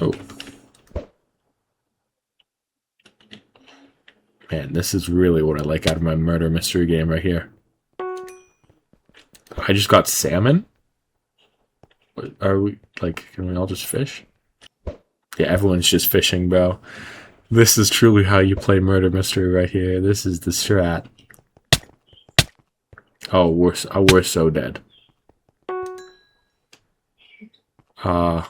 Oh. Man, this is really what I like out of my murder mystery game right here. I just got salmon? Are we, like, can we all just fish? Yeah, everyone's just fishing, bro. This is truly how you play murder mystery right here. This is the strat. Oh, we're so dead. Huh.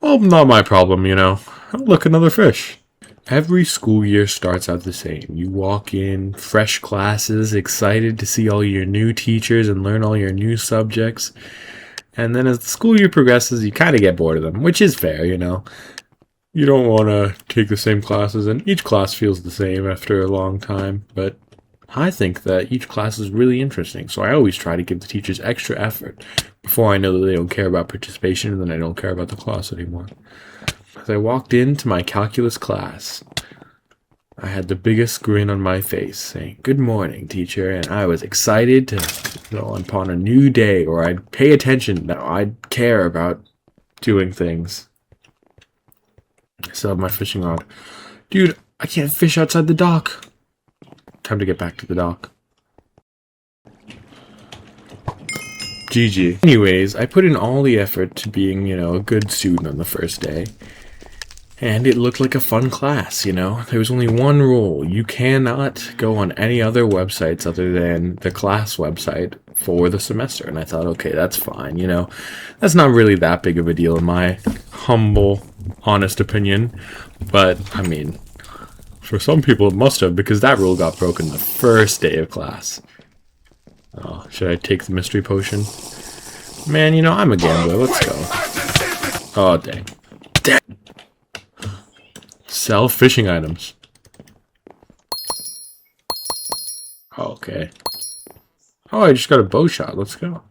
Well, not my problem, you know. Oh, look, another fish. Every school year starts out the same. You walk in, fresh classes, excited to see all your new teachers and learn all your new subjects. And then as the school year progresses, you kind of get bored of them, which is fair, you know. You don't want to take the same classes, and each class feels the same after a long time, but I think that each class is really interesting, so I always try to give the teachers extra effort before I know that they don't care about participation, and then I don't care about the class anymore. As I walked into my calculus class, I had the biggest grin on my face, saying, "Good morning, teacher," and I was excited to go upon a new day where I'd pay attention, that I'd care about doing things. I still have my fishing rod. Dude, I can't fish outside the dock. Time to get back to the dock. GG. Anyways, I put in all the effort to being, you know, a good student on the first day. And it looked like a fun class, you know? There was only one rule. You cannot go on any other websites other than the class website for the semester. And I thought, okay, that's fine, you know? That's not really that big of a deal in my humble, honest opinion. But, I mean, for some people it must have, because that rule got broken the first day of class. Oh, should I take the mystery potion? Man, you know, I'm a gambler. Let's go. Oh, dang. Dang. Sell fishing items. Okay. Oh, I just got a bow shot. Let's go.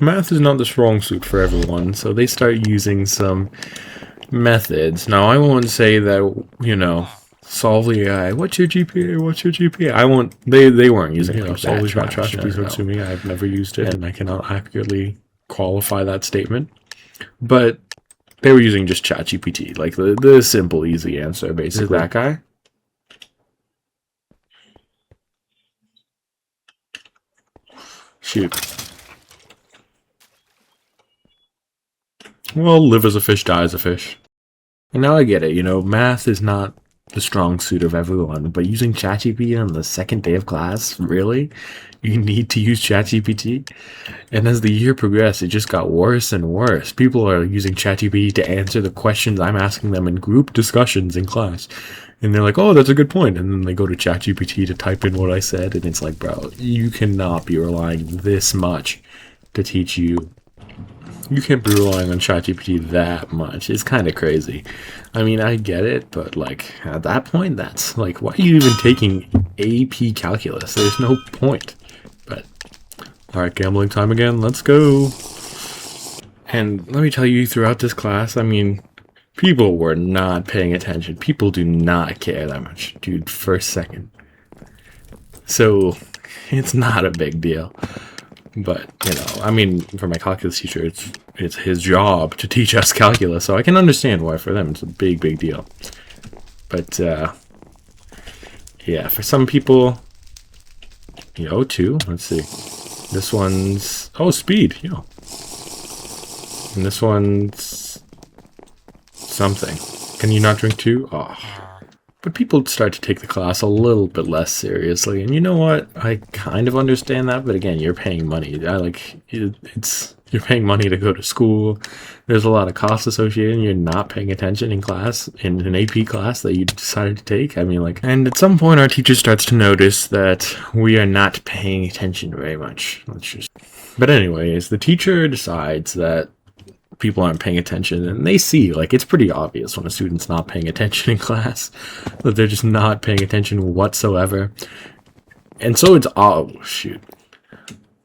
Math is not the strong suit for everyone, so they start using some methods. Now, I won't say that, you know, solve the AI. What's your GPA? What's your GPA? I won't. They weren't using it. It's always not trash. Please don't sue me. I've never used it, and I cannot accurately qualify that statement. But they were using just ChatGPT, like the simple, easy answer, basically. Is that guy? Shoot. Well, live as a fish, die as a fish. And now I get it, you know, math is not the strong suit of everyone, but using ChatGPT on the second day of class, really? You need to use ChatGPT? And as the year progressed, it just got worse and worse. People are using ChatGPT to answer the questions I'm asking them in group discussions in class. And they're like, oh, that's a good point. And then they go to ChatGPT to type in what I said, and it's like, bro, you cannot be relying this much to teach you. You can't be relying on ChatGPT that much. It's kind of crazy. I mean, I get it, but like at that point, that's like, why are you even taking AP calculus? There's no point. But all right, gambling time again. Let's go. And let me tell you, throughout this class, I mean, people were not paying attention. People do not care that much, dude. First, second. So it's not a big deal. But, you know, I mean, for my calculus teacher, it's his job to teach us calculus, so I can understand why for them it's a big, big deal. But, yeah, for some people, you know, too. Let's see. This one's, oh, speed, you know. And this one's something. Can you not drink too? Oh. But people start to take the class a little bit less seriously, and you know what? I kind of understand that, but again, you're paying money. You're paying money to go to school. There's a lot of costs associated, and you're not paying attention in class, in an AP class that you decided to take. I mean, like, and at some point, our teacher starts to notice that we are not paying attention very much. But anyways, the teacher decides that people aren't paying attention, and they see, like, it's pretty obvious when a student's not paying attention in class, that they're just not paying attention whatsoever. And so it's, oh shoot,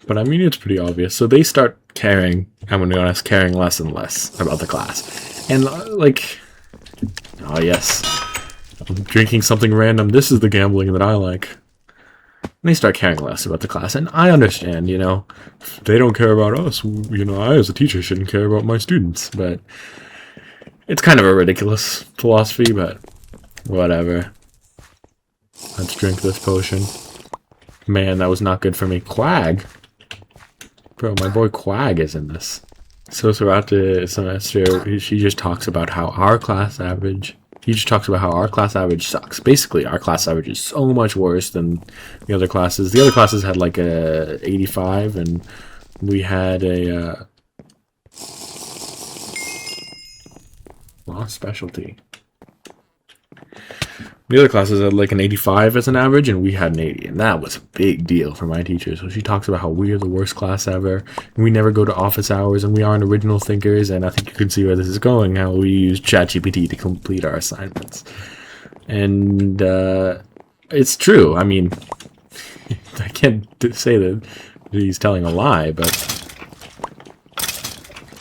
but I mean, it's pretty obvious. So they start caring, I'm gonna be honest, caring less and less about the class. And like, oh yes, I'm drinking something random. This is the gambling that I like. they start caring less about the class. And I understand, you know, they don't care about us. You know, I as a teacher shouldn't care about my students. But it's kind of a ridiculous philosophy, but whatever. Let's drink this potion. Man, that was not good for me. Quag? Bro, my boy Quag is in this. So throughout the semester, she just talks about how our class average... He just talks about how our class average sucks. Basically, our class average is so much worse than the other classes. The other classes had like a 85, and we had a... lost specialty. The other classes had like an 85 as an average, and we had an 80, and that was a big deal for my teacher. So she talks about how we are the worst class ever, and we never go to office hours, and we aren't original thinkers, and I think you can see where this is going, how we use ChatGPT to complete our assignments. And it's true. I mean, I can't say that he's telling a lie, but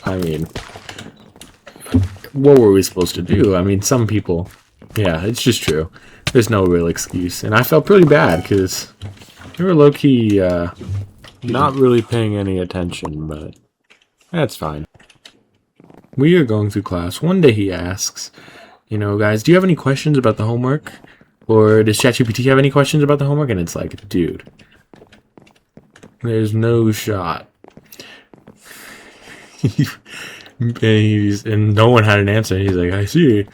I mean, what were we supposed to do? I mean, some people... Yeah, it's just true. There's no real excuse. And I felt pretty bad because they were low-key not really paying any attention, but that's fine. We are going through class. One day he asks, you know, guys, do you have any questions about the homework? Or does ChatGPT have any questions about the homework? And it's like, dude, there's no shot. And no one had an answer. He's like, I see.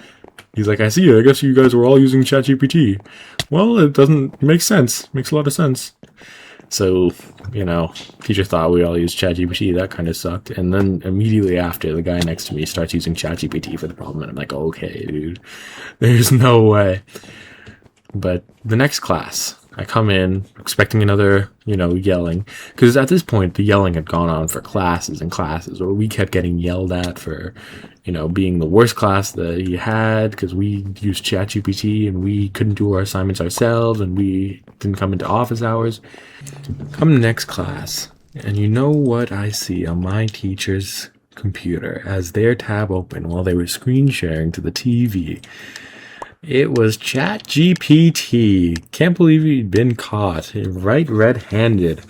He's like, I see. I guess you guys were all using ChatGPT. Well, it doesn't make sense. Makes a lot of sense. So, you know, teacher thought we all used ChatGPT. That kind of sucked. And then immediately after, the guy next to me starts using ChatGPT for the problem. And I'm like, okay, dude. There's no way. But the next class, I come in expecting another, you know, yelling. Because at this point, the yelling had gone on for classes and classes, or we kept getting yelled at for, you know, being the worst class that he had because we used ChatGPT and we couldn't do our assignments ourselves and we didn't come into office hours. Come next class, and you know what I see on my teacher's computer as their tab open while they were screen sharing to the TV? It was ChatGPT. Can't believe he'd been caught right red-handed.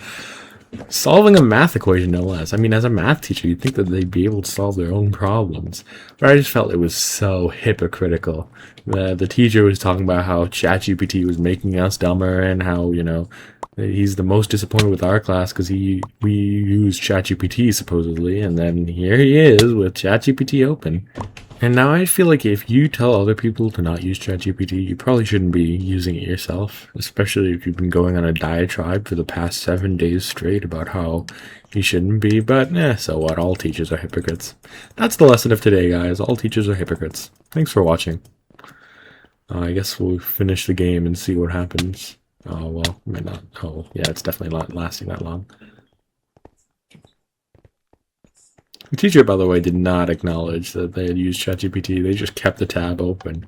Solving a math equation, no less. I mean, as a math teacher, you'd think that they'd be able to solve their own problems. But I just felt it was so hypocritical. The teacher was talking about how ChatGPT was making us dumber and how, you know, he's the most disappointed with our class because we use ChatGPT supposedly, and then here he is with ChatGPT open. And now I feel like if you tell other people to not use ChatGPT, you probably shouldn't be using it yourself, especially if you've been going on a diatribe for the past 7 days straight about how you shouldn't be. But so what? All teachers are hypocrites. That's the lesson of today, guys. All teachers are hypocrites. Thanks for watching. I guess we'll finish the game and see what happens. Oh, well, might not. Oh, yeah, it's definitely not lasting that long. The teacher, by the way, did not acknowledge that they had used ChatGPT. They just kept the tab open.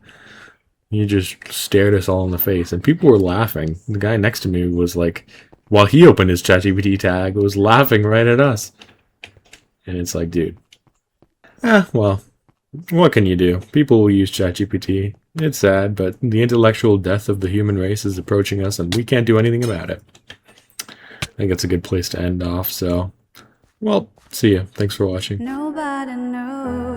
He just stared us all in the face, and people were laughing. The guy next to me was like, while he opened his ChatGPT tag, was laughing right at us. And it's like, dude. Well, what can you do? People will use ChatGPT. It's sad, but the intellectual death of the human race is approaching us, and we can't do anything about it. I think it's a good place to end off, so... Well, see ya. Thanks for watching. Nobody knows.